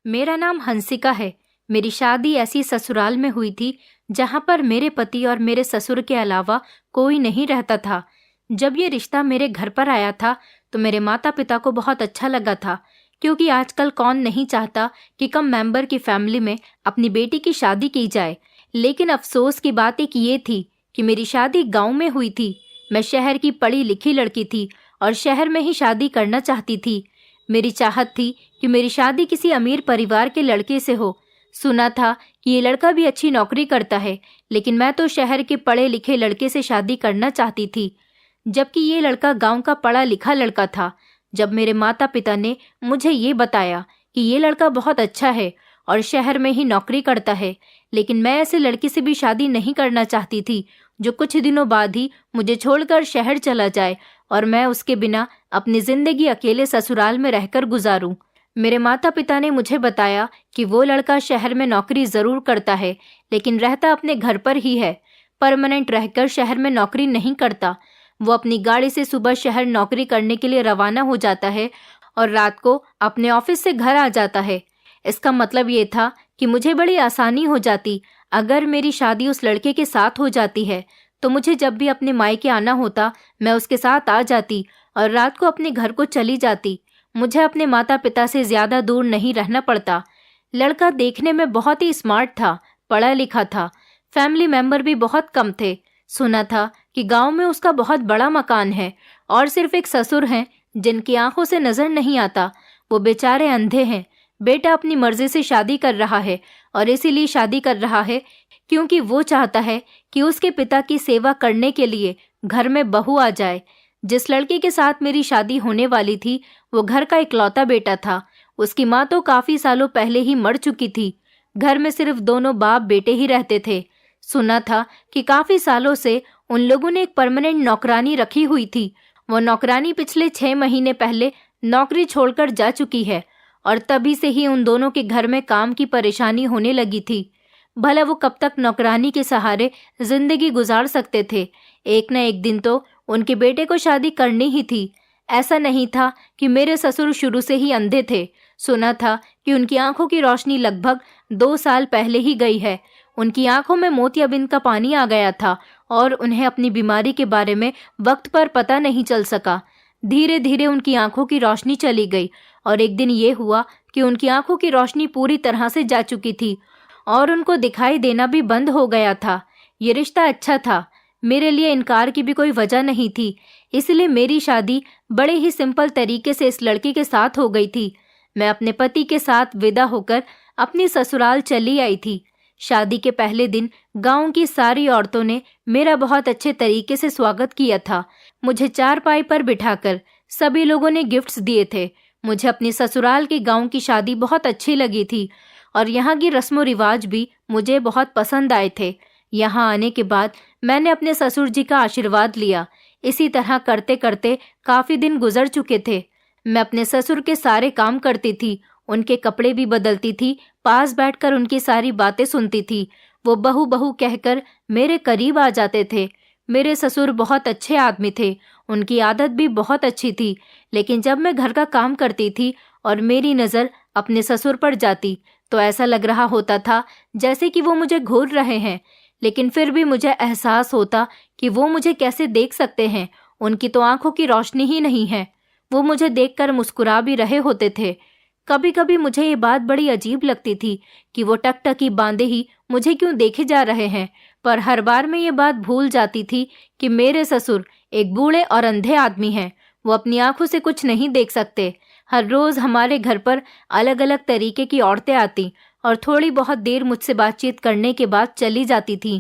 मेरा नाम हंसिका है। मेरी शादी ऐसी ससुराल में हुई थी जहाँ पर मेरे पति और मेरे ससुर के अलावा कोई नहीं रहता था। जब ये रिश्ता मेरे घर पर आया था तो मेरे माता पिता को बहुत अच्छा लगा था, क्योंकि आजकल कौन नहीं चाहता कि कम मेंबर की फैमिली में अपनी बेटी की शादी की जाए। लेकिन अफसोस की बात एक ये थी कि मेरी शादी गांव में हुई थी। मैं शहर की पढ़ी लिखी लड़की थी और शहर में ही शादी करना चाहती थी। मेरी चाहत थी कि मेरी शादी किसी अमीर परिवार के लड़के से हो। सुना था कि ये लड़का भी अच्छी नौकरी करता है, लेकिन मैं तो शहर के पढ़े लिखे लड़के से शादी करना चाहती थी, जबकि ये लड़का गांव का पढ़ा लिखा लड़का था। जब मेरे माता पिता ने मुझे ये बताया कि ये लड़का बहुत अच्छा है और शहर में ही नौकरी करता है, लेकिन मैं ऐसे लड़के से भी शादी नहीं करना चाहती थी जो कुछ दिनों बाद ही मुझे छोड़कर शहर चला जाए और मैं उसके बिना अपनी जिंदगी अकेले ससुराल में रहकर गुजारूं। मेरे माता पिता ने मुझे बताया कि वो लड़का शहर में नौकरी जरूर करता है, लेकिन रहता अपने घर पर ही है। परमानेंट रहकर शहर में नौकरी नहीं करता। वो अपनी गाड़ी से सुबह शहर नौकरी करने के लिए रवाना हो जाता है और रात को अपने ऑफिस से घर आ जाता है। इसका मतलब ये था कि मुझे बड़ी आसानी हो जाती। अगर मेरी शादी उस लड़के के साथ हो जाती है तो मुझे जब भी अपने मायके आना होता मैं उसके साथ आ जाती और रात को अपने घर को चली जाती। मुझे अपने माता पिता से ज्यादा दूर नहीं रहना पड़ता। लड़का देखने में बहुत ही स्मार्ट था, पढ़ा लिखा था। फैमिली मेंबर भी बहुत कम थे। सुना था कि गांव में उसका बहुत बड़ा मकान है और सिर्फ एक ससुर हैं जिनकी आंखों से नजर नहीं आता। वो बेचारे अंधे हैं। बेटा अपनी मर्जी से शादी कर रहा है और इसीलिए शादी कर रहा है क्योंकि वो चाहता है कि उसके पिता की सेवा करने के लिए घर में बहू आ जाए। जिस लड़के के साथ मेरी शादी होने वाली थी वो घर का इकलौता बेटा था। उसकी माँ तो काफी सालों पहले ही मर चुकी थी। घर में सिर्फ दोनों बाप बेटे ही रहते थे। सुना था कि काफी सालों से उन लोगों ने एक परमानेंट नौकरानी रखी हुई थी। वो नौकरानी पिछले 6 महीने पहले नौकरी छोड़कर जा चुकी है और तभी से ही उन दोनों के घर में काम की परेशानी होने लगी थी। भला वो कब तक नौकरानी के सहारे जिंदगी गुजार सकते थे। एक न एक दिन तो उनके बेटे को शादी करनी ही थी। ऐसा नहीं था कि मेरे ससुर शुरू से ही अंधे थे। सुना था कि उनकी आंखों की रोशनी लगभग 2 साल पहले ही गई है। उनकी आंखों में मोतियाबिंद का पानी आ गया था और उन्हें अपनी बीमारी के बारे में वक्त पर पता नहीं चल सका। धीरे धीरे उनकी आंखों की रोशनी चली गई और एक दिन ये हुआ कि उनकी आंखों की रोशनी पूरी तरह से जा चुकी थी और उनको दिखाई देना भी बंद हो गया था। ये रिश्ता अच्छा था, मेरे लिए इनकार की भी कोई वजह नहीं थी, इसलिए मेरी शादी बड़े ही सिंपल तरीके से इस लड़के के साथ हो गई थी। मैं अपने पति के साथ विदा होकर अपनी ससुराल चली आई थी। शादी के पहले दिन गांव की सारी औरतों ने मेरा बहुत अच्छे तरीके से स्वागत किया था। मुझे चारपाई पर बिठाकर सभी लोगों ने गिफ्ट्स दिए थे। मुझे अपनी ससुराल के गांव की शादी बहुत अच्छी लगी थी और यहाँ की रस्मों रिवाज भी मुझे बहुत पसंद आए थे। यहाँ आने के बाद मैंने अपने ससुर जी का आशीर्वाद लिया। इसी तरह करते करते काफी दिन गुजर चुके थे। मैं अपने ससुर के सारे काम करती थी, उनके कपड़े भी बदलती थी, पास बैठकर उनकी सारी बातें सुनती थी। वो बहू बहू कहकर मेरे करीब आ जाते थे। मेरे ससुर बहुत अच्छे आदमी थे, उनकी आदत भी बहुत अच्छी थी। लेकिन जब मैं घर का काम करती थी और मेरी नज़र अपने ससुर पर जाती तो ऐसा लग रहा होता था जैसे कि वो मुझे घूर रहे हैं। लेकिन फिर भी मुझे एहसास होता कि वो मुझे कैसे देख सकते हैं, उनकी तो आंखों की रोशनी ही नहीं है। वो मुझे देखकर मुस्कुरा भी रहे होते थे। कभी कभी मुझे ये बात बड़ी अजीब लगती थी कि वो टकटकी बांधे ही मुझे क्यों देखे जा रहे हैं, पर हर बार मैं ये बात भूल जाती थी कि मेरे ससुर एक बूढ़े और अंधे आदमी हैं। वो अपनी आंखों से कुछ नहीं देख सकते। हर रोज हमारे घर पर अलग अलग तरीके की औरतें आती और थोड़ी बहुत देर मुझसे बातचीत करने के बाद चली जाती थीं।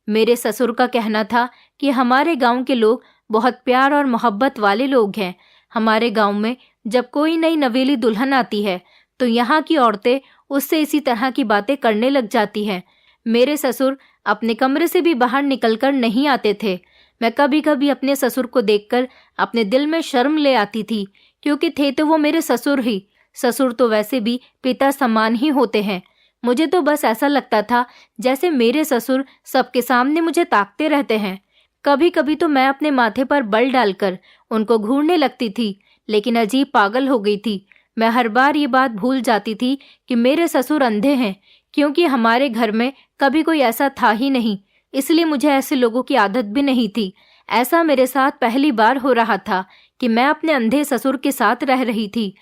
मेरे ससुर का कहना था कि हमारे गांव के लोग बहुत प्यार और मोहब्बत वाले लोग हैं। हमारे गांव में जब कोई नई नवेली दुल्हन आती है तो यहाँ की औरतें उससे इसी तरह की बातें करने लग जाती हैं। मेरे ससुर अपने कमरे से भी बाहर निकलकर नहीं आते थे। मैं कभी कभी अपने ससुर को देखकर अपने दिल में शर्म ले आती थी, क्योंकि थे तो वो मेरे ससुर ही। ससुर तो वैसे भी पिता समान ही होते हैं। मुझे तो बस ऐसा लगता था जैसे मेरे ससुर सबके सामने मुझे ताकते रहते हैं। कभी कभी तो मैं अपने माथे पर बल डालकर उनको घूरने लगती थी, लेकिन अजीब पागल हो गई थी। मैं हर बार ये बात भूल जाती थी कि मेरे ससुर अंधे हैं, क्योंकि हमारे घर में कभी कोई ऐसा था ही नहीं, इसलिए मुझे ऐसे लोगों की आदत भी नहीं थी। ऐसा मेरे साथ पहली बार हो रहा था कि मैं अपने अंधे ससुर के साथ रह रही थी।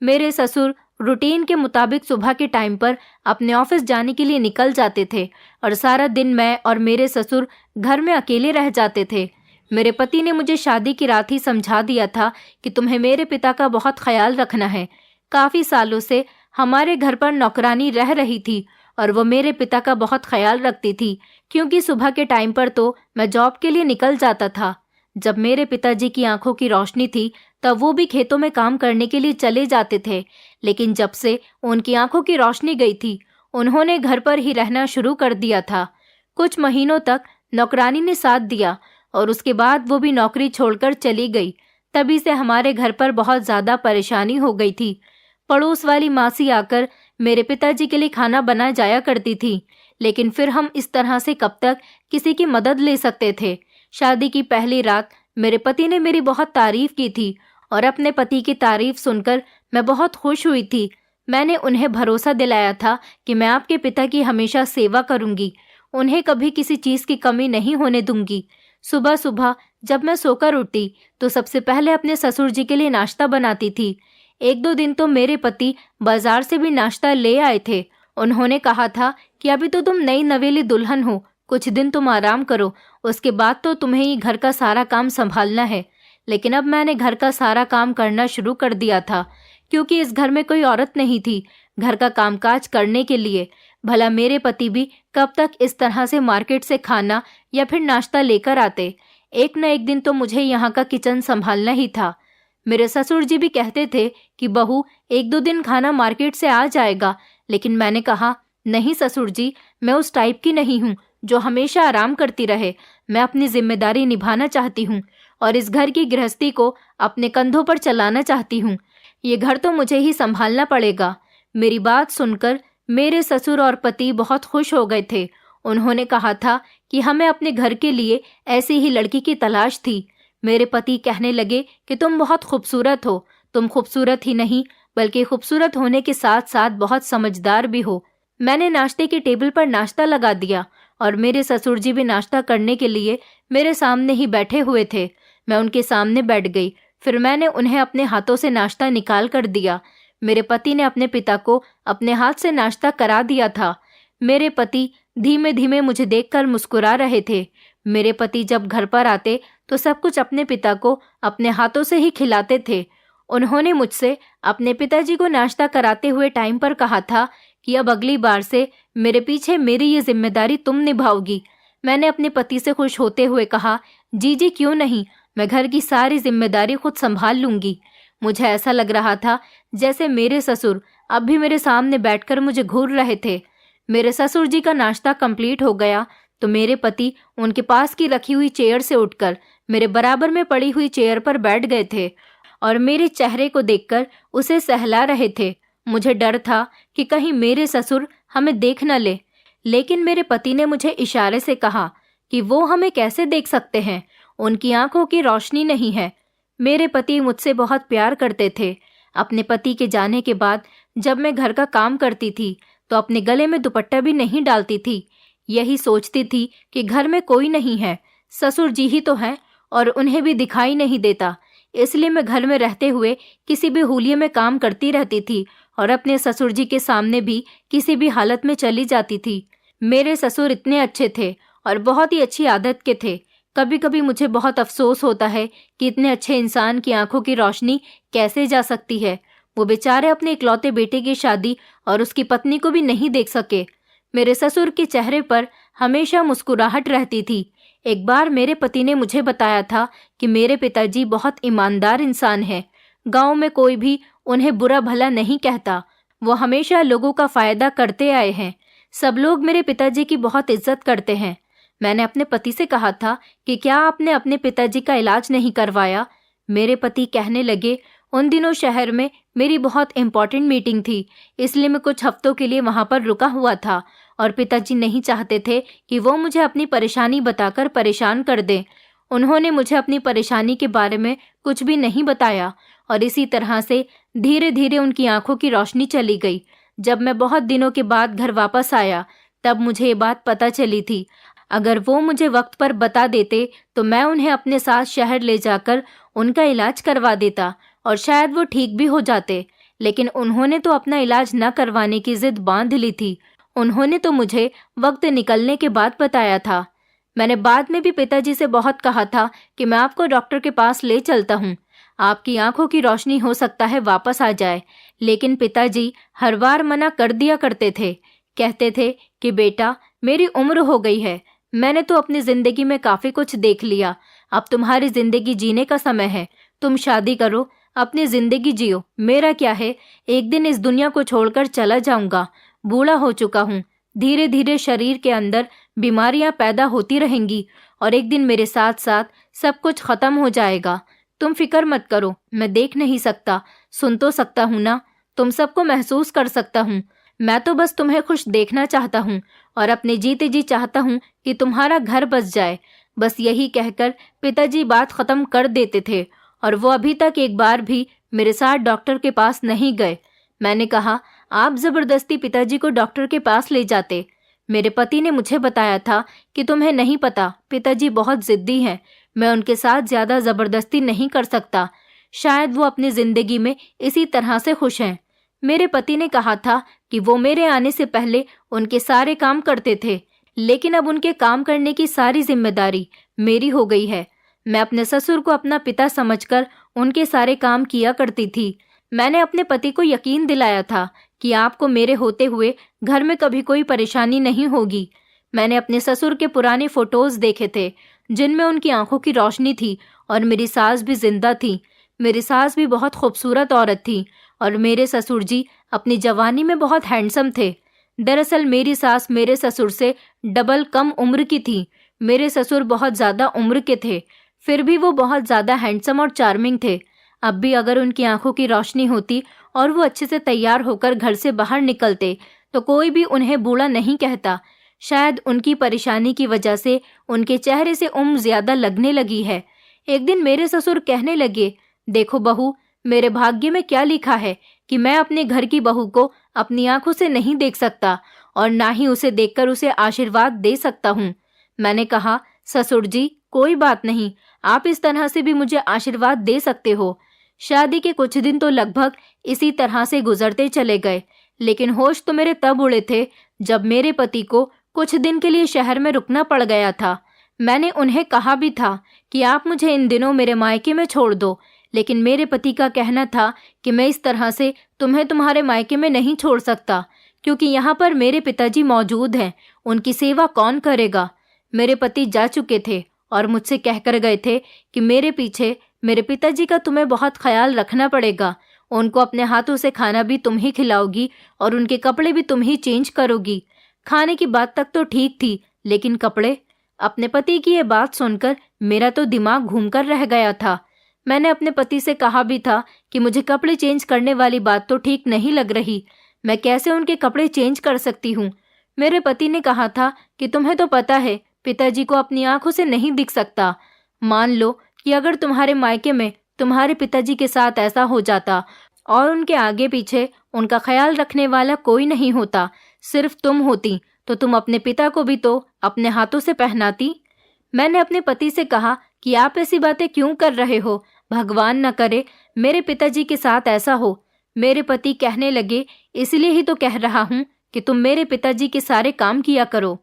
मेरे ससुर रूटीन के मुताबिक सुबह के टाइम पर अपने ऑफिस जाने के लिए निकल जाते थे और सारा दिन मैं और मेरे ससुर घर में अकेले रह जाते थे। मेरे पति ने मुझे शादी की रात ही समझा दिया था कि तुम्हें मेरे पिता का बहुत ख्याल रखना है। काफ़ी सालों से हमारे घर पर नौकरानी रह रही थी और वो मेरे पिता का बहुत ख्याल रखती थी, क्योंकि सुबह के टाइम पर तो मैं जॉब के लिए निकल जाता था। जब मेरे पिताजी की आंखों की रोशनी थी तब वो भी खेतों में काम करने के लिए चले जाते थे, लेकिन जब से उनकी आंखों की रोशनी गई थी उन्होंने घर पर ही रहना शुरू कर दिया था। कुछ महीनों तक नौकरानी ने साथ दिया और उसके बाद वो भी नौकरी छोड़कर चली गई। तभी से हमारे घर पर बहुत ज़्यादा परेशानी हो गई थी। पड़ोस वाली मासी आकर मेरे पिताजी के लिए खाना बना जाया करती थी, लेकिन फिर हम इस तरह से कब तक किसी की मदद ले सकते थे। शादी की पहली रात मेरे पति ने मेरी बहुत तारीफ की थी और अपने पति की तारीफ सुनकर मैं बहुत खुश हुई थी। मैंने उन्हें भरोसा दिलाया था कि मैं आपके पिता की हमेशा सेवा करूंगी, उन्हें कभी किसी चीज़ की कमी नहीं होने दूंगी। सुबह सुबह जब मैं सोकर उठती तो सबसे पहले अपने ससुर जी के लिए नाश्ता बनाती थी। एक दो दिन तो मेरे पति बाजार से भी नाश्ता ले आए थे। उन्होंने कहा था कि अभी तो तुम नई नवेली दुल्हन हो, कुछ दिन तुम आराम करो, उसके बाद तो तुम्हें ही घर का सारा काम संभालना है। लेकिन अब मैंने घर का सारा काम करना शुरू कर दिया था, क्योंकि इस घर में कोई औरत नहीं थी घर का कामकाज करने के लिए। भला मेरे पति भी कब तक इस तरह से मार्केट से खाना या फिर नाश्ता लेकर आते। एक न एक दिन तो मुझे यहाँ का किचन संभालना ही था। मेरे ससुर जी भी कहते थे कि बहू एक दो दिन खाना मार्केट से आ जाएगा, लेकिन मैंने कहा नहीं ससुर जी, मैं उस टाइप की नहीं हूँ जो हमेशा आराम करती रहे। मैं अपनी जिम्मेदारी निभाना चाहती हूँ और इस घर की गृहस्थी को अपने कंधों पर चलाना चाहती हूँ। ये घर तो मुझे ही संभालना पड़ेगा। मेरी बात सुनकर मेरे ससुर और पति बहुत खुश हो गए थे। उन्होंने कहा था कि हमें अपने घर के लिए ऐसी ही लड़की की तलाश थी। मेरे पति कहने लगे कि तुम बहुत खूबसूरत हो। तुम खूबसूरत ही नहीं बल्कि खूबसूरत होने के साथ साथ बहुत समझदार भी हो। मैंने नाश्ते की टेबल पर नाश्ता लगा दिया और मेरे ससुर जी भी नाश्ता करने के लिए मेरे सामने ही बैठे हुए थे। मैं उनके सामने बैठ गई। फिर मैंने उन्हें अपने हाथों से नाश्ता निकाल कर दिया। मेरे पति ने अपने पिता को अपने हाथ से नाश्ता करा दिया था। मेरे पति धीमे धीमे मुझे देखकर मुस्कुरा रहे थे। मेरे पति जब घर पर आते तो सब कुछ अपने पिता को अपने हाथों से ही खिलाते थे। उन्होंने मुझसे अपने पिताजी को नाश्ता कराते हुए टाइम पर कहा था कि अब अगली बार से मेरे पीछे मेरी ये जिम्मेदारी तुम निभाओगी। मैंने अपने पति से खुश होते हुए कहा, जी जी क्यों नहीं, मैं घर की सारी जिम्मेदारी खुद संभाल लूंगी। मुझे ऐसा लग रहा था जैसे मेरे ससुर अब भी मेरे सामने बैठकर मुझे घूर रहे थे। मेरे ससुर जी का नाश्ता कंप्लीट हो गया तो मेरे पति उनके पास की रखी हुई चेयर से उठकर मेरे बराबर में पड़ी हुई चेयर पर बैठ गए थे और मेरे चेहरे को देखकर उसे सहला रहे थे। मुझे डर था कि कहीं मेरे ससुर हमें देख न ले, लेकिन मेरे पति ने मुझे इशारे से कहा कि वो हमें कैसे देख सकते हैं, उनकी आंखों की रोशनी नहीं है। मेरे पति मुझसे बहुत प्यार करते थे। अपने पति के जाने के बाद जब मैं घर का काम करती थी तो अपने गले में दुपट्टा भी नहीं डालती थी। यही सोचती थी कि घर में कोई नहीं है, ससुर जी ही तो हैं और उन्हें भी दिखाई नहीं देता। इसलिए मैं घर में रहते हुए किसी भी हुलिये में काम करती रहती थी और अपने ससुर जी के सामने भी किसी भी हालत में चली जाती थी। मेरे ससुर इतने अच्छे थे और बहुत ही अच्छी आदत के थे। कभी कभी मुझे बहुत अफसोस होता है कि इतने अच्छे इंसान की आंखों की रोशनी कैसे जा सकती है। वो बेचारे अपने इकलौते बेटे की शादी और उसकी पत्नी को भी नहीं देख सके। मेरे ससुर के चेहरे पर हमेशा मुस्कुराहट रहती थी। एक बार मेरे पति ने मुझे बताया था कि मेरे पिताजी बहुत ईमानदार इंसान हैं। गांव में कोई भी उन्हें बुरा भला नहीं कहता। वो हमेशा लोगों का फायदा करते आए हैं। सब लोग मेरे पिताजी की बहुत इज्जत करते हैं। मैंने अपने पति से कहा था कि क्या आपने अपने पिताजी का इलाज नहीं करवाया। मेरे पति कहने लगे, उन दिनों शहर में मेरी बहुत इम्पोर्टेंट मीटिंग थी, इसलिए मैं कुछ हफ्तों के लिए वहां पर रुका हुआ था और पिताजी नहीं चाहते थे कि वो मुझे अपनी परेशानी बताकर परेशान कर दें। उन्होंने मुझे अपनी परेशानी के बारे में कुछ भी नहीं बताया और इसी तरह से धीरे धीरे उनकी आंखों की रोशनी चली गई। जब मैं बहुत दिनों के बाद घर वापस आया तब मुझे ये बात पता चली थी। अगर वो मुझे वक्त पर बता देते तो मैं उन्हें अपने साथ शहर ले जाकर उनका इलाज करवा देता और शायद वो ठीक भी हो जाते। लेकिन उन्होंने तो अपना इलाज न करवाने की जिद बांध ली थी। उन्होंने तो मुझे वक्त निकलने के बाद बताया था। मैंने बाद में भी पिताजी से बहुत कहा था कि मैं आपको डॉक्टर के पास ले चलता हूँ, आपकी आंखों की रोशनी हो सकता है वापस आ जाए। लेकिन पिताजी हर बार मना कर दिया करते थे। कहते थे कि बेटा, मेरी उम्र हो गई है, मैंने तो अपनी जिंदगी में काफी कुछ देख लिया, अब तुम्हारी जिंदगी जीने का समय है, तुम शादी करो, अपनी जिंदगी जियो, मेरा क्या है, एक दिन इस दुनिया को छोड़कर चला जाऊंगा, बूढ़ा हो चुका हूँ, धीरे धीरे शरीर के अंदर बीमारियां पैदा होती रहेंगी और एक दिन मेरे साथ साथ सब कुछ खत्म हो जाएगा। तुम फिक्र मत करो, मैं देख नहीं सकता, सुन तो सकता हूँ ना, तुम सबको महसूस कर सकता हूँ। मैं तो बस तुम्हें खुश देखना चाहता हूँ और अपने जीते जी चाहता हूँ कि तुम्हारा घर बस जाए। बस यही कहकर पिताजी बात खत्म कर देते थे और वो अभी तक एक बार भी मेरे साथ डॉक्टर के पास नहीं गए। मैंने कहा, आप जबरदस्ती पिताजी को डॉक्टर के पास ले जाते। मेरे पति ने मुझे बताया था कि तुम्हें नहीं पता, पिताजी बहुत जिद्दी हैं, मैं उनके साथ ज्यादा जबरदस्ती नहीं कर सकता, शायद वो अपनी जिंदगी में इसी तरह से खुश हैं। मेरे पति ने कहा था कि वो मेरे आने से पहले उनके सारे काम करते थे, लेकिन अब उनके काम करने की सारी जिम्मेदारी मेरी हो गई है। मैं अपने ससुर को अपना पिता समझकर उनके सारे काम किया करती थी। मैंने अपने पति को यकीन दिलाया था कि आपको मेरे होते हुए घर में कभी कोई परेशानी नहीं होगी। मैंने अपने ससुर के पुराने फोटोज देखे थे जिनमें उनकी आंखों की रोशनी थी और मेरी सास भी जिंदा थी। मेरी सास भी बहुत खूबसूरत औरत थी और मेरे ससुर जी अपनी जवानी में बहुत हैंडसम थे। दरअसल मेरी सास मेरे ससुर से डबल कम उम्र की थी। मेरे ससुर बहुत ज्यादा उम्र के थे, फिर भी वो बहुत ज्यादा हैंडसम और चार्मिंग थे। अब भी अगर उनकी आंखों की रोशनी होती और वो अच्छे से तैयार होकर घर से बाहर निकलते तो कोई भी उन्हें बूढ़ा नहीं कहता। शायद उनकी परेशानी की वजह से उनके चेहरे से उम्र ज्यादा लगने लगी है। एक दिन मेरे ससुर कहने लगे, देखो बहू, मेरे भाग्य में क्या लिखा है कि मैं अपने घर की बहू को अपनी आंखों से नहीं देख सकता और ना ही उसे देखकर उसे आशीर्वाद दे सकता हूँ। मैंने कहा, ससुर जी कोई बात नहीं, आप इस तरह से भी मुझे आशीर्वाद दे सकते हो। शादी के कुछ दिन तो लगभग इसी तरह से गुजरते चले गए, लेकिन होश तो मेरे तब उड़े थे जब मेरे पति को कुछ दिन के लिए शहर में रुकना पड़ गया था। मैंने उन्हें कहा भी था कि आप मुझे इन दिनों मेरे मायके में छोड़ दो, लेकिन मेरे पति का कहना था कि मैं इस तरह से तुम्हें तुम्हारे मायके में नहीं छोड़ सकता, क्योंकि यहाँ पर मेरे पिताजी मौजूद हैं, उनकी सेवा कौन करेगा। मेरे पति जा चुके थे और मुझसे कहकर गए थे कि मेरे पीछे मेरे पिताजी का तुम्हें बहुत ख्याल रखना पड़ेगा, उनको अपने हाथों से खाना भी तुम ही खिलाओगी और उनके कपड़े भी तुम ही चेंज करोगी। खाने की बात तक तो ठीक थी, लेकिन कपड़े? अपने पति की ये बात सुनकर मेरा तो दिमाग घूमकर रह गया था। मैंने अपने पति से कहा भी था कि मुझे कपड़े चेंज करने वाली बात तो ठीक नहीं लग रही, मैं कैसे उनके कपड़े चेंज कर सकती हूँ। मेरे पति ने कहा था कि तुम्हें तो पता है पिताजी को अपनी आंखों से नहीं दिख सकता। मान लो कि अगर तुम्हारे मायके में तुम्हारे पिताजी के साथ ऐसा हो जाता और उनके आगे पीछे उनका ख्याल रखने वाला कोई नहीं होता, सिर्फ तुम होती, तो तुम अपने पिता को भी तो अपने हाथों से पहनाती। मैंने अपने पति से कहा कि आप ऐसी बातें क्यों कर रहे हो, भगवान न करे मेरे पिताजी के साथ ऐसा हो। मेरे पति कहने लगे, इसलिए ही तो कह रहा हूँ कि तुम मेरे पिताजी के सारे काम किया करो।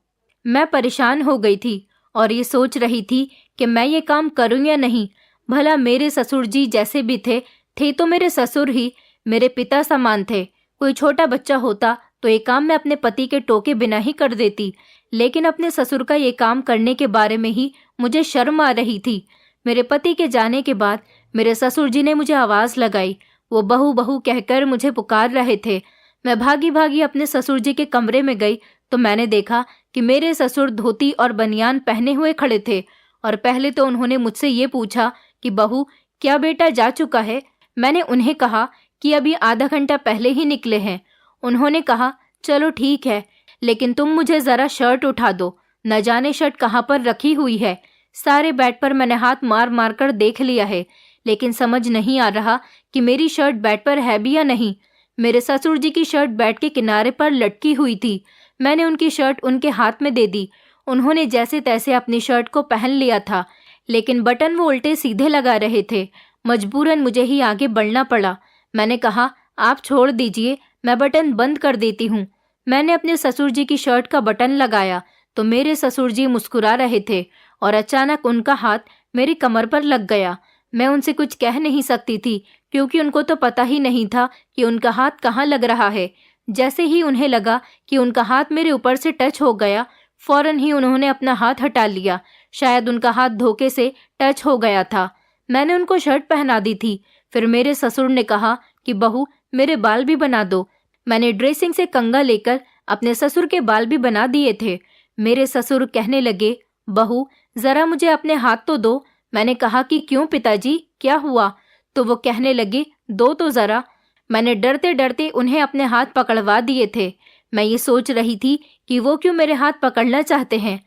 मैं परेशान हो गई थी और ये सोच रही थी कि मैं ये काम करूँ या नहीं। भला मेरे ससुर जी जैसे भी थे तो मेरे ससुर ही मेरे पिता समान थे। कोई छोटा बच्चा होता तो ये काम मैं अपने पति के टोके बिना ही कर देती, लेकिन अपने ससुर का ये काम करने के बारे में ही मुझे शर्म आ रही थी। मेरे पति के जाने के बाद मेरे ससुर जी ने मुझे आवाज़ लगाई। वो बहू बहू कहकर मुझे पुकार रहे थे। मैं भागी भागी अपने ससुर जी के कमरे में गई तो मैंने देखा कि मेरे ससुर धोती और बनियान पहने हुए खड़े थे और पहले तो उन्होंने मुझसे ये पूछा कि बहू, क्या बेटा जा चुका है? मैंने उन्हें कहा कि अभी आधा घंटा पहले ही निकले हैं। उन्होंने कहा, चलो ठीक है, लेकिन तुम मुझे ज़रा शर्ट उठा दो, न जाने शर्ट कहाँ पर रखी हुई है। सारे बेड पर मैंने हाथ मार मार कर देख लिया है, लेकिन समझ नहीं आ रहा कि मेरी शर्ट बेड पर है भी या नहीं। मेरे ससुर जी की शर्ट बेड के किनारे पर लटकी हुई थी। मैंने उनकी शर्ट उनके हाथ में दे दी। उन्होंने जैसे तैसे अपनी शर्ट को पहन लिया था, लेकिन बटन वो उल्टे सीधे लगा रहे थे। मजबूरन मुझे ही आगे बढ़ना पड़ा। मैंने कहा, आप छोड़ दीजिए, मैं बटन बंद कर देती हूँ। मैंने अपने ससुर जी की शर्ट का बटन लगाया तो मेरे ससुर जी मुस्कुरा रहे थे और अचानक उनका हाथ मेरी कमर पर लग गया। मैं उनसे कुछ कह नहीं सकती थी क्योंकि उनको तो पता ही नहीं था कि उनका हाथ कहाँ लग रहा है। जैसे ही उन्हें लगा कि उनका हाथ मेरे ऊपर से टच हो गया, फौरन ही उन्होंने अपना हाथ हटा लिया। शायद उनका हाथ धोखे से टच हो गया था। मैंने उनको शर्ट पहना दी थी। फिर मेरे ससुर ने कहा कि बहू, मेरे बाल भी बना दो। मैंने ड्रेसिंग से कंघा लेकर अपने ससुर के बाल भी बना दिए थे। मेरे ससुर कहने लगे, बहू जरा मुझे अपने हाथ तो दो। मैंने कहा कि क्यों पिताजी, क्या हुआ? तो वो कहने लगे, दो तो जरा। मैंने डरते डरते उन्हें अपने हाथ पकड़वा दिए थे। मैं ये सोच रही थी कि वो क्यों मेरे हाथ पकड़ना चाहते हैं।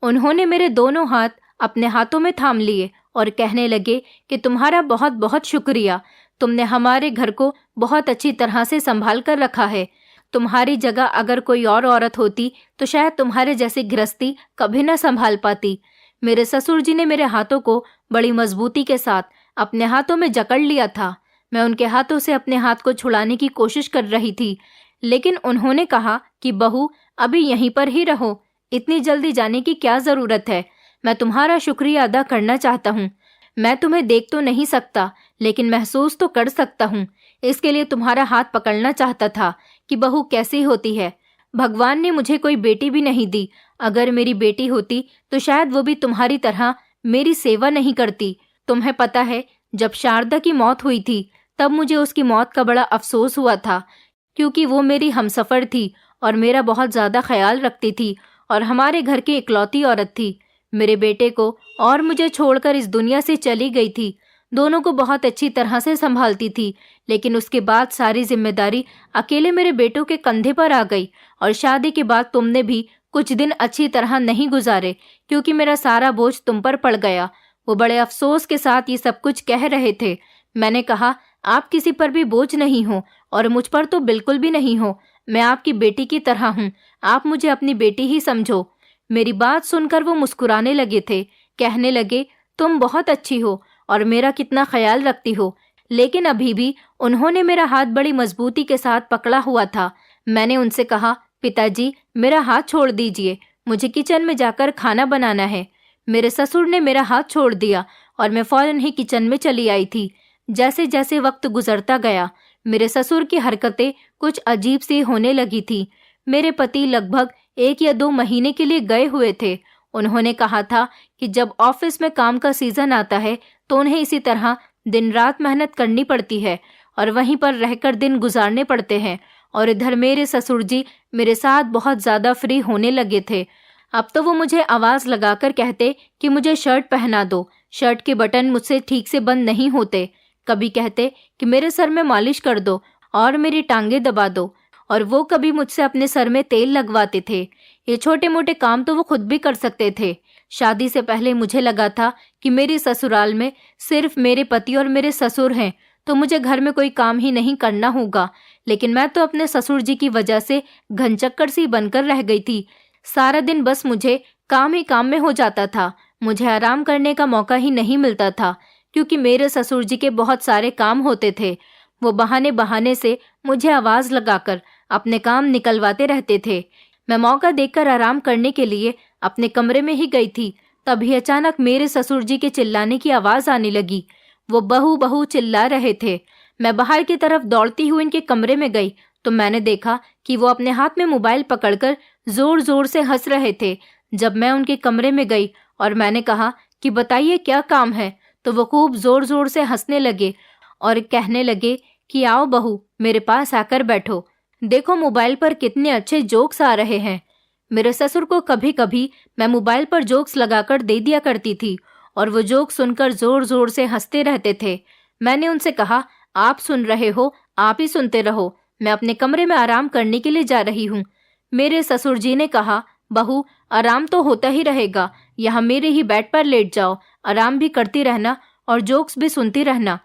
उन्होंने मेरे दोनों हाथ अपने हाथों में थाम लिए और कहने लगे कि तुम्हारा बहुत बहुत शुक्रिया, तुमने हमारे घर को बहुत अच्छी तरह से संभाल कर रखा है। तुम्हारी जगह अगर कोई और औरत होती तो शायद तुम्हारे जैसी गृहस्थी कभी न संभाल पाती। मेरे ससुर जी ने मेरे हाथों को बड़ी मजबूती के साथ अपने हाथों में जकड़ लिया था। मैं उनके हाथों से अपने हाथ को छुड़ाने की कोशिश कर रही थी, लेकिन उन्होंने कहा कि बहू अभी यहीं पर ही रहो, इतनी जल्दी जाने की क्या जरूरत है। मैं तुम्हारा शुक्रिया अदा करना चाहता हूँ। मैं तुम्हें देख तो नहीं सकता, लेकिन महसूस तो कर सकता हूँ। इसके लिए तुम्हारा हाथ पकड़ना चाहता था कि बहू कैसी होती है। भगवान ने मुझे कोई बेटी भी नहीं दी। अगर मेरी बेटी होती तो शायद वो भी तुम्हारी तरह मेरी सेवा नहीं करती। तुम्हें पता है, जब शारदा की मौत हुई थी तब मुझे उसकी मौत का बड़ा अफसोस हुआ था, क्योंकि वो मेरी हमसफर थी और मेरा बहुत ज़्यादा ख्याल रखती थी और हमारे घर की इकलौती औरत थी। मेरे बेटे को और मुझे छोड़कर इस दुनिया से चली गई थी। दोनों को बहुत अच्छी तरह से संभालती थी, लेकिन उसके बाद सारी जिम्मेदारी अकेले मेरे बेटों के कंधे पर आ गई। और शादी के बाद तुमने भी कुछ दिन अच्छी तरह नहीं गुजारे, क्योंकि मेरा सारा बोझ तुम पर पड़ गया। वो बड़े अफसोस के साथ ये सब कुछ कह रहे थे। मैंने कहा, आप किसी पर भी बोझ नहीं हो और मुझ पर तो बिल्कुल भी नहीं हो। मैं आपकी बेटी की तरह हूँ, आप मुझे अपनी बेटी ही समझो। मेरी बात सुनकर वो मुस्कुराने लगे थे। कहने लगे, तुम बहुत अच्छी हो और मेरा कितना ख्याल रखती हो। लेकिन अभी भी उन्होंने मेरा हाथ बड़ी मजबूती के साथ पकड़ा हुआ था। मैंने उनसे कहा, पिताजी मेरा हाथ छोड़ दीजिए, मुझे किचन में जाकर खाना बनाना है। मेरे ससुर ने मेरा हाथ छोड़ दिया और मैं फौरन ही किचन में चली आई थी। जैसे जैसे वक्त गुजरता गया, मेरे ससुर की हरकतें कुछ अजीब सी होने लगी थी। मेरे पति लगभग 1 या 2 महीने के लिए गए हुए थे। उन्होंने कहा था कि जब ऑफिस में काम का सीजन आता है तो उन्हें इसी तरह दिन रात मेहनत करनी पड़ती है और वहीं पर रहकर दिन गुजारने पड़ते हैं। और इधर मेरे ससुर जी मेरे साथ बहुत ज़्यादा फ्री होने लगे थे। अब तो वो मुझे आवाज़ लगाकर कहते कि मुझे शर्ट पहना दो। शर्ट के बटन मुझसे ठीक से बंद नहीं होते। कभी कहते कि मेरे सर में मालिश कर दो और मेरी टांगे दबा दो। और वो कभी मुझसे अपने सर में तेल लगवाते थे। ये छोटे मोटे काम तो वो खुद भी कर सकते थे। शादी से पहले मुझे लगा था कि मेरे ससुराल में सिर्फ मेरे पति और मेरे ससुर हैं, तो मुझे घर में कोई काम ही नहीं करना होगा। लेकिन मैं तो अपने ससुर जी की वजह से घनचक्कर सी बनकर रह गई थी। सारा दिन बस मुझे काम ही काम में हो जाता था। मुझे आराम करने का मौका ही नहीं मिलता था, क्योंकि मेरे ससुर जी के बहुत सारे काम होते थे। वो बहाने बहाने से मुझे आवाज़ लगाकर अपने काम निकलवाते रहते थे। मैं मौका देखकर आराम करने के लिए अपने कमरे में ही गई थी। तभी अचानक मेरे ससुर जी के चिल्लाने की आवाज़ आने लगी। वो बहू बहू चिल्ला रहे थे। मैं बाहर की तरफ दौड़ती हुई इनके कमरे में गई तो मैंने देखा कि वो अपने हाथ में मोबाइल पकड़कर जोर जोर से हंस रहे थे। जब मैं उनके कमरे में गई और मैंने कहा कि बताइए क्या काम है, तो वो खूब जोर जोर से हंसने लगे और कहने लगे कि आओ बहू, मेरे पास आकर बैठो, देखो मोबाइल पर कितने अच्छे जोक्स आ रहे हैं। मेरे ससुर को कभी कभी मैं मोबाइल पर जोक्स लगाकर दे दिया करती थी और वो जोक सुनकर जोर जोर से हंसते रहते थे। मैंने उनसे कहा, आप सुन रहे हो, आप ही सुनते रहो, मैं अपने कमरे में आराम करने के लिए जा रही हूँ। मेरे ससुर जी ने कहा, बहू आराम तो होता ही रहेगा, यहाँ मेरे ही बेड पर लेट जाओ, आराम भी करती रहना और जोक्स भी सुनती रहना।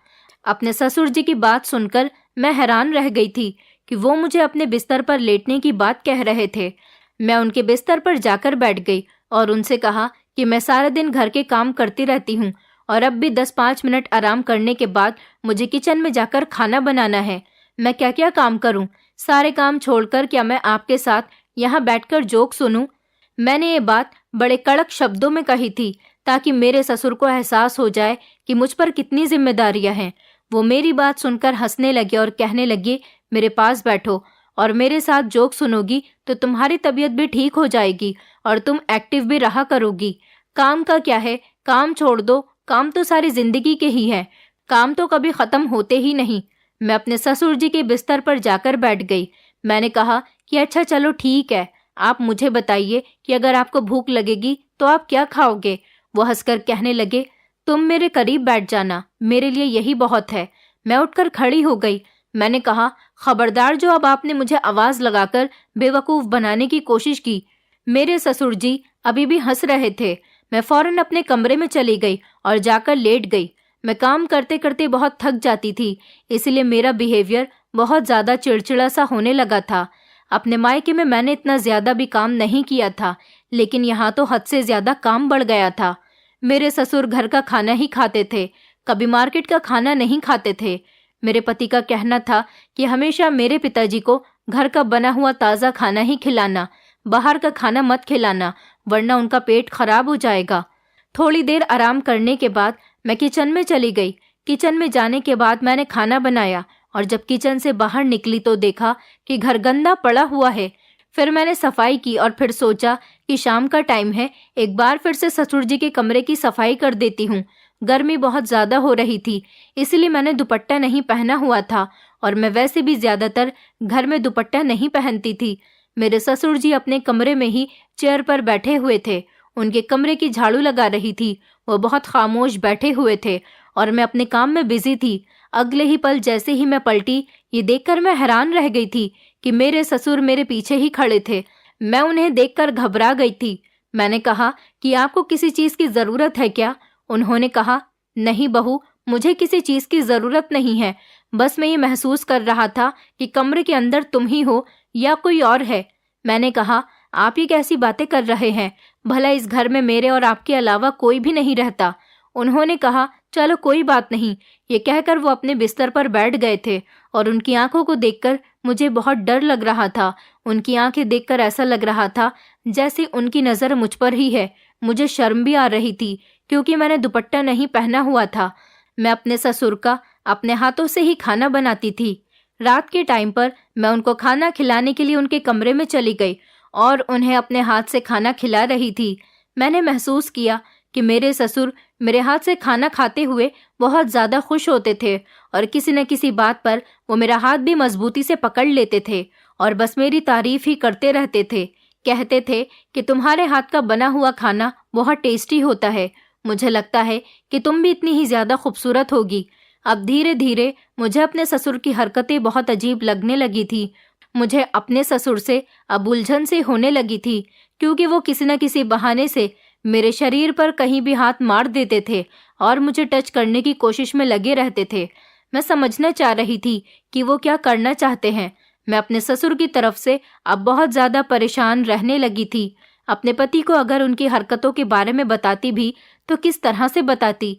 अपने ससुर जी की बात सुनकर मैं हैरान रह गई थी कि वो मुझे अपने बिस्तर पर लेटने की बात कह रहे थे। मैं उनके बिस्तर पर जाकर बैठ गई और उनसे कहा कि मैं सारा दिन घर के काम करती रहती हूँ और अब भी 10-5 मिनट आराम करने के बाद मुझे किचन में जाकर खाना बनाना है। मैं क्या क्या काम करूँ? सारे काम छोड़कर क्या मैं आपके साथ यहाँ बैठकर जोक सुनूं? मैंने ये बात बड़े कड़क शब्दों में कही थी ताकि मेरे ससुर को एहसास हो जाए कि मुझ पर कितनी जिम्मेदारियां हैं। वो मेरी बात सुनकर हंसने लगे और कहने लगे, मेरे पास बैठो और मेरे साथ जोक सुनोगी तो तुम्हारी तबीयत भी ठीक हो जाएगी और तुम एक्टिव भी रहा करोगी। काम का क्या है, काम छोड़ दो, काम तो सारी जिंदगी के ही है, काम तो कभी खत्म होते ही नहीं। मैं अपने ससुर जी के बिस्तर पर जाकर बैठ गई। मैंने कहा कि अच्छा चलो ठीक है, आप मुझे बताइए कि अगर आपको भूख लगेगी तो आप क्या खाओगे? वो हंसकर कहने लगे, तुम मेरे करीब बैठ जाना, मेरे लिए यही बहुत है। मैं उठकर खड़ी हो गई। मैंने कहा, खबरदार जो अब आपने मुझे आवाज लगाकर बेवकूफ बनाने की कोशिश की। मेरे ससुर जी अभी भी हंस रहे थे। मैं फौरन अपने कमरे में चली गई और जाकर लेट गई। मैं काम करते करते बहुत थक जाती थी, इसलिए मेरा बिहेवियर बहुत ज्यादा चिड़चिड़ा सा होने लगा था। अपने मायके में मैंने इतना ज्यादा भी काम नहीं किया था, लेकिन यहाँ तो हद से ज्यादा काम बढ़ गया था। मेरे ससुर घर का खाना ही खाते थे, कभी मार्केट का खाना नहीं खाते थे। मेरे पति का कहना था कि हमेशा मेरे पिताजी को घर का बना हुआ ताज़ा खाना ही खिलाना, बाहर का खाना मत खिलाना, वरना उनका पेट खराब हो जाएगा। थोड़ी देर आराम करने के बाद मैं किचन में चली गई। किचन में जाने के बाद मैंने खाना बनाया और जब किचन से बाहर निकली तो देखा कि घर गंदा पड़ा हुआ है। फिर मैंने सफाई की और फिर सोचा कि शाम का टाइम है, एक बार फिर से ससुर जी के कमरे की सफाई कर देती हूँ। गर्मी बहुत ज्यादा हो रही थी, इसलिए मैंने दुपट्टा नहीं पहना हुआ था और मैं वैसे भी ज्यादातर घर में दुपट्टा नहीं पहनती थी। मेरे ससुर जी अपने कमरे में ही चेयर पर बैठे हुए थे। उनके कमरे की झाड़ू लगा रही थी। वो बहुत खामोश बैठे हुए थे और मैं अपने काम में बिजी थी। अगले ही पल जैसे ही मैं पलटी, ये देखकर मैं हैरान रह गई थी कि मेरे ससुर मेरे पीछे ही खड़े थे। मैं उन्हें देखकर घबरा गई थी। मैंने कहा कि आपको किसी चीज की जरूरत है क्या? उन्होंने कहा, नहीं बहू, मुझे किसी चीज की जरूरत नहीं है, बस मैं ये महसूस कर रहा था कि कमरे के अंदर तुम ही हो या कोई और है। मैंने कहा, आप ये कैसी बातें कर रहे हैं? भला इस घर में मेरे और आपके अलावा कोई भी नहीं रहता। उन्होंने कहा, चलो कोई बात नहीं। ये कहकर वो अपने बिस्तर पर बैठ गए थे और उनकी आंखों को देखकर मुझे बहुत डर लग रहा था। उनकी आंखें देखकर ऐसा लग रहा था जैसे उनकी नज़र मुझ पर ही है। मुझे शर्म भी आ रही थी क्योंकि मैंने दुपट्टा नहीं पहना हुआ था। मैं अपने ससुर का अपने हाथों से ही खाना बनाती थी। रात के टाइम पर मैं उनको खाना खिलाने के लिए उनके कमरे में चली गई और उन्हें अपने हाथ से खाना खिला रही थी। मैंने महसूस किया कि मेरे ससुर मेरे हाथ से खाना खाते हुए बहुत ज़्यादा खुश होते थे और किसी न किसी बात पर वो मेरा हाथ भी मजबूती से पकड़ लेते थे और बस मेरी तारीफ ही करते रहते थे। कहते थे कि तुम्हारे हाथ का बना हुआ खाना बहुत टेस्टी होता है, मुझे लगता है कि तुम भी इतनी ही ज़्यादा खूबसूरत होगी। अब धीरे धीरे मुझे अपने ससुर की हरकतें बहुत अजीब लगने लगी थी। मुझे अपने ससुर से अब उलझन से होने लगी थी क्योंकि वो किसी न किसी बहाने से मेरे शरीर पर कहीं भी हाथ मार देते थे और मुझे टच करने की कोशिश में लगे रहते थे। मैं समझना चाह रही थी कि वो क्या करना चाहते हैं। मैं अपने ससुर की तरफ से अब बहुत ज़्यादा परेशान रहने लगी थी। अपने पति को अगर उनकी हरकतों के बारे में बताती भी तो किस तरह से बताती,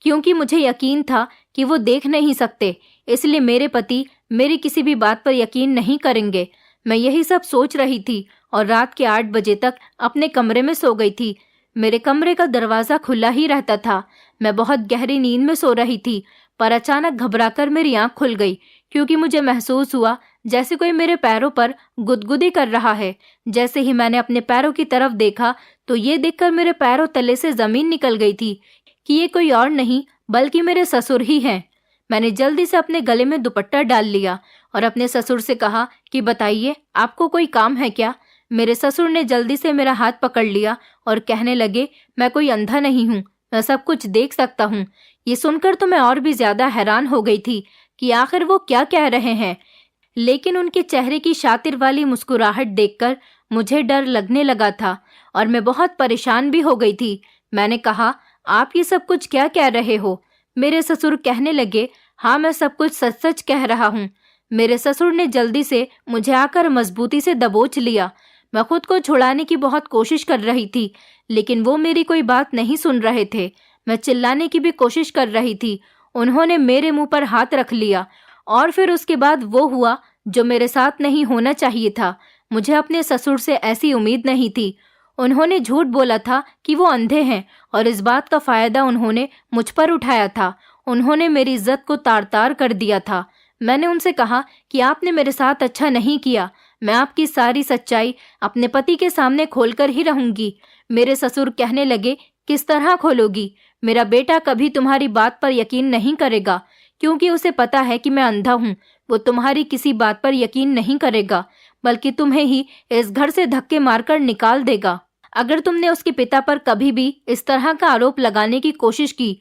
क्योंकि मुझे यकीन था कि वो देख नहीं सकते, इसलिए मेरे पति मेरी किसी भी बात पर यकीन नहीं करेंगे। मैं यही सब सोच रही थी और रात के 8 बजे तक अपने कमरे में सो गई थी। मेरे कमरे का दरवाज़ा खुला ही रहता था। मैं बहुत गहरी नींद में सो रही थी, पर अचानक घबराकर मेरी आंख खुल गई क्योंकि मुझे महसूस हुआ जैसे कोई मेरे पैरों पर गुदगुदी कर रहा है। जैसे ही मैंने अपने पैरों की तरफ देखा तो ये देखकर मेरे पैरों तले से ज़मीन निकल गई थी कि ये कोई और नहीं बल्कि मेरे ससुर ही हैं। मैंने जल्दी से अपने गले में दुपट्टा डाल लिया और अपने ससुर से कहा कि बताइए, आपको कोई काम है क्या? मेरे ससुर ने जल्दी से मेरा हाथ पकड़ लिया और कहने लगे, मैं कोई अंधा नहीं हूँ, मैं सब कुछ देख सकता हूँ। ये सुनकर तो मैं और भी ज्यादा हैरान हो गई थी कि आखिर वो क्या कह रहे हैं, लेकिन उनके चेहरे की शातिर वाली मुस्कुराहट देखकर मुझे डर लगने लगा था और मैं बहुत परेशान भी हो गई थी। मैंने कहा, आप ये सब कुछ क्या कह रहे हो? मेरे ससुर कहने लगे, हाँ मैं सब कुछ सच सच कह रहा हूँ। मेरे ससुर ने जल्दी से मुझे आकर मजबूती से दबोच लिया। मैं खुद को छुड़ाने की बहुत कोशिश कर रही थी, लेकिन वो मेरी कोई बात नहीं सुन रहे थे। मैं चिल्लाने की भी कोशिश कर रही थी। उन्होंने मेरे मुंह पर हाथ रख लिया और फिर उसके बाद वो हुआ जो मेरे साथ नहीं होना चाहिए था। मुझे अपने ससुर से ऐसी उम्मीद नहीं थी। उन्होंने झूठ बोला था कि वो अंधे हैं और इस बात का फायदा उन्होंने मुझ पर उठाया था। उन्होंने मेरी इज्जत को तार तार कर दिया था। मैंने उनसे कहा कि आपने मेरे साथ अच्छा नहीं किया। मैं आपकी सारी सच्चाई अपने पति के सामने खोलकर ही रहूंगी। मेरे ससुर कहने लगे, किस तरह खोलोगी? मेरा बेटा कभी तुम्हारी बात पर यकीन नहीं करेगा, क्योंकि उसे पता है कि मैं अंधा हूँ। वो तुम्हारी किसी बात पर यकीन नहीं करेगा, बल्कि तुम्हें ही इस घर से धक्के मारकर निकाल देगा अगर तुमने उसके पिता पर कभी भी इस तरह का आरोप लगाने की कोशिश की।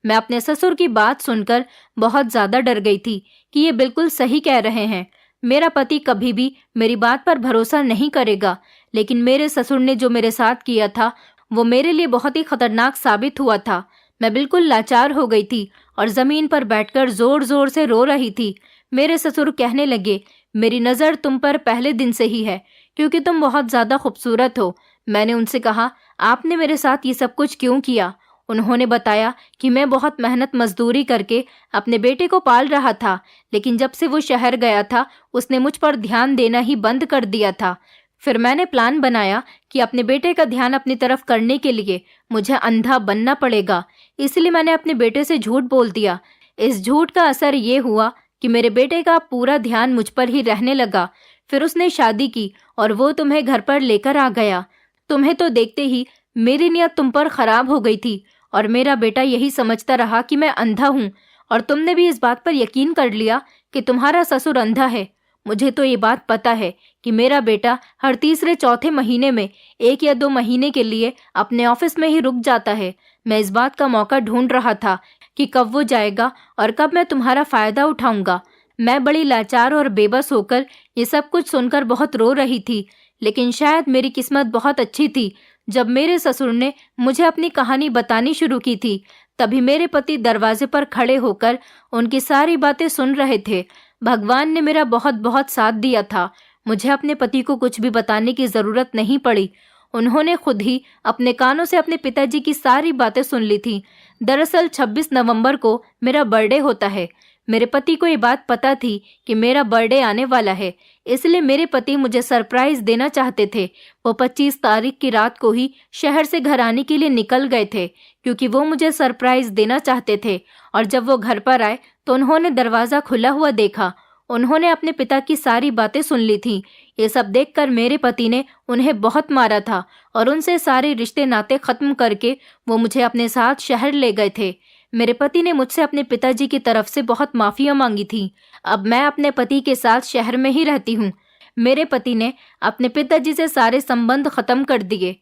मैं अपने ससुर की बात सुनकर बहुत ज्यादा डर गई थी कि ये बिल्कुल सही कह रहे हैं। मेरा पति कभी भी मेरी बात पर भरोसा नहीं करेगा, लेकिन मेरे ससुर ने जो मेरे साथ किया था वो मेरे लिए बहुत ही खतरनाक साबित हुआ था। मैं बिल्कुल लाचार हो गई थी और जमीन पर बैठकर जोर जोर से रो रही थी। मेरे ससुर कहने लगे, मेरी नज़र तुम पर पहले दिन से ही है, क्योंकि तुम बहुत ज़्यादा खूबसूरत हो। मैंने उनसे कहा, आपने मेरे साथ ये सब कुछ क्यों किया? उन्होंने बताया कि मैं बहुत मेहनत मजदूरी करके अपने बेटे को पाल रहा था, लेकिन जब से वो शहर गया था उसने मुझ पर ध्यान देना ही बंद कर दिया था। फिर मैंने प्लान बनाया कि अपने बेटे का ध्यान अपनी तरफ करने के लिए मुझे अंधा बनना पड़ेगा, इसलिए मैंने अपने बेटे से झूठ बोल दिया। इस झूठ का असर ये हुआ कि मेरे बेटे का पूरा ध्यान मुझ पर ही रहने लगा। फिर उसने शादी की और वो तुम्हें घर पर लेकर आ गया। तुम्हें तो देखते ही मेरी नीयत तुम पर खराब हो गई थी और मेरा बेटा यही समझता रहा कि मैं अंधा हूँ, और तुमने भी इस बात पर यकीन कर लिया कि तुम्हारा ससुर अंधा है। मुझे तो ये बात पता है कि मेरा बेटा हर तीसरे चौथे महीने में 1 या 2 महीने के लिए अपने ऑफिस में ही रुक जाता है। मैं इस बात का मौका ढूंढ रहा था कि कब वो जाएगा और कब मैं तुम्हारा फायदा उठाऊंगा। मैं बड़ी लाचार और बेबस होकर ये सब कुछ सुनकर बहुत रो रही थी, लेकिन शायद मेरी किस्मत बहुत अच्छी थी। जब मेरे ससुर ने मुझे अपनी कहानी बतानी शुरू की थी, तभी मेरे पति दरवाजे पर खड़े होकर उनकी सारी बातें सुन रहे थे। भगवान ने मेरा बहुत बहुत साथ दिया था। मुझे अपने पति को कुछ भी बताने की जरूरत नहीं पड़ी। उन्होंने खुद ही अपने कानों से अपने पिताजी की सारी बातें सुन ली थी। दरअसल 26 नवंबर को मेरा बर्थडे होता है। मेरे पति को ये बात पता थी कि मेरा बर्थडे आने वाला है, इसलिए मेरे पति मुझे सरप्राइज देना चाहते थे। वो 25 तारीख की रात को ही शहर से घर आने के लिए निकल गए थे, क्योंकि वो मुझे सरप्राइज देना चाहते थे। और जब वो घर पर आए तो उन्होंने दरवाज़ा खुला हुआ देखा। उन्होंने अपने पिता की सारी बातें सुन ली थी। ये सब देखकर मेरे पति ने उन्हें बहुत मारा था और उनसे सारे रिश्ते नाते खत्म करके वो मुझे अपने साथ शहर ले गए थे। मेरे पति ने मुझसे अपने पिताजी की तरफ से बहुत माफिया मांगी थी। अब मैं अपने पति के साथ शहर में ही रहती हूँ। मेरे पति ने अपने पिताजी से सारे संबंध खत्म कर दिए।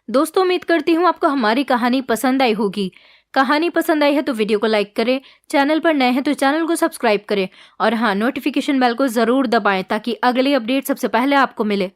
दोस्तों, उम्मीद करती हूँ आपको हमारी कहानी पसंद आई होगी। कहानी पसंद आई है तो वीडियो को लाइक करें, चैनल पर नए हैं तो चैनल को सब्सक्राइब करें और हाँ, नोटिफिकेशन बेल को जरूर दबाएं ताकि अगली अपडेट सबसे पहले आपको मिले।